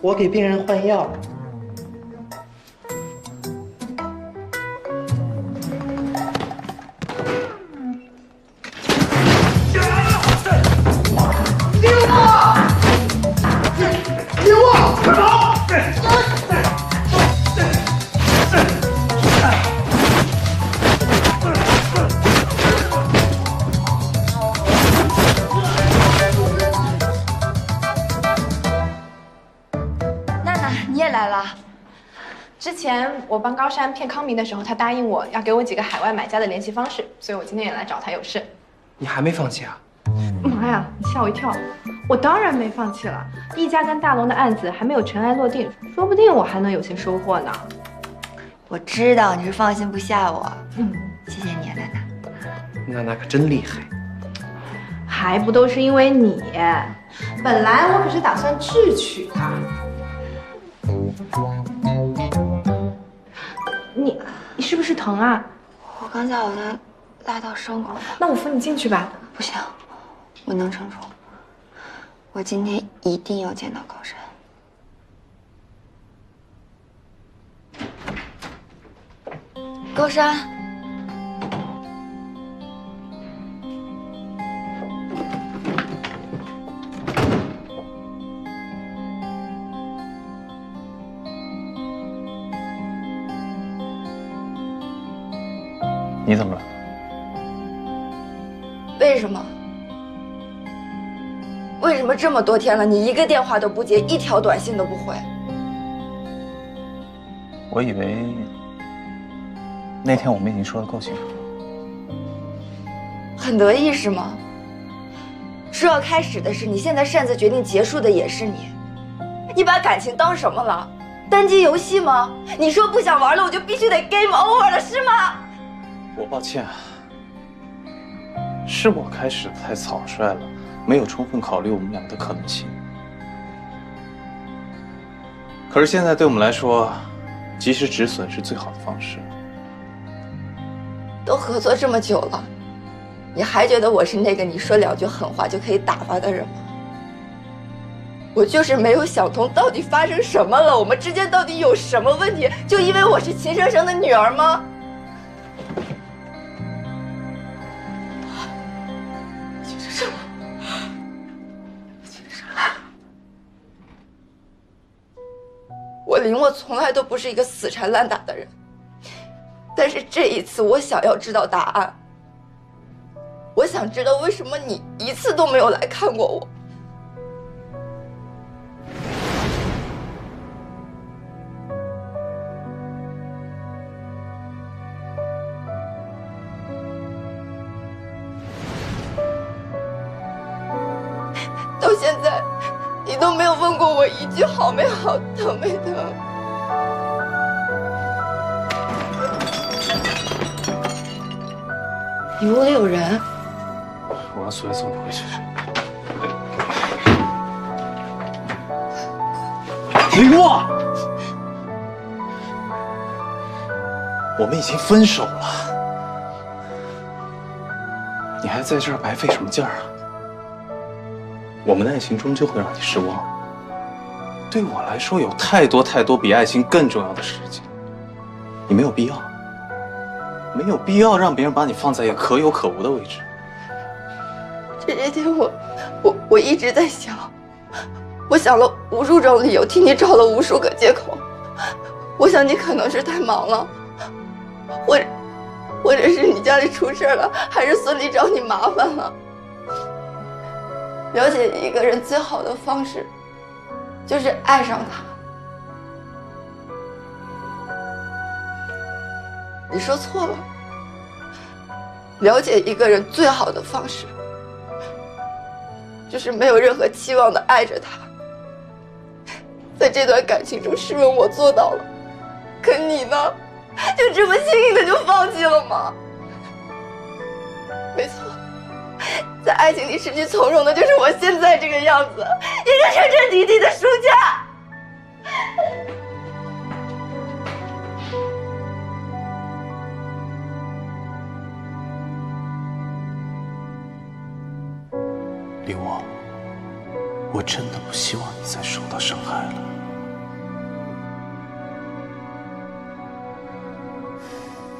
我给病人换药。之前我帮高山骗康明的时候，他答应我要给我几个海外买家的联系方式，所以我今天也来找他有事。你还没放弃啊？妈呀，你吓我一跳！我当然没放弃了，易家跟大龙的案子还没有尘埃落定，说不定我还能有些收获呢。我知道你是放心不下我，谢谢你啊，娜娜。娜娜可真厉害，还不都是因为你？本来我可是打算智取他。你是不是疼啊？我刚才好像拉到伤口了。那我扶你进去吧。不行，我能撑住。我今天一定要见到高山。高山，你怎么了？为什么？为什么这么多天了，你一个电话都不接，一条短信都不回？我以为那天我们已经说得够清楚了。很得意是吗？说要开始的是你，现在擅自决定结束的也是你。你把感情当什么了？单机游戏吗？你说不想玩了，我就必须得 game over 了，是吗？我抱歉，是我开始太草率了，没有充分考虑我们俩的可能性。可是现在对我们来说，及时止损是最好的方式。都合作这么久了，你还觉得我是那个你说两句狠话就可以打发的人吗？我就是没有想通，到底发生什么了？我们之间到底有什么问题？就因为我是秦生生的女儿吗？我林默从来都不是一个死缠烂打的人，但是这一次我想要知道答案。我想知道为什么你一次都没有来看过我。到现在，你都没有问过我一句好没好，疼没疼。你屋里有人。我让苏月送你回去。林默，我们已经分手了，你还在这儿白费什么劲儿啊？我们的爱情终究会让你失望。对我来说，有太多太多比爱情更重要的事情，你没有必要，没有必要让别人把你放在一个可有可无的位置。这些天我一直在想，我想了无数种理由，替你找了无数个借口。我想你可能是太忙了，或者是你家里出事了，还是孙俪找你麻烦了。了解一个人最好的方式，就是爱上他。你说错了。了解一个人最好的方式，就是没有任何期望的爱着他。在这段感情中，试问我做到了，可你呢？就这么轻易的就放弃了吗？没错，在爱情里失去从容的就是我现在这个样子，一个彻彻底底的输家。林默，我真的不希望你再受到伤害了。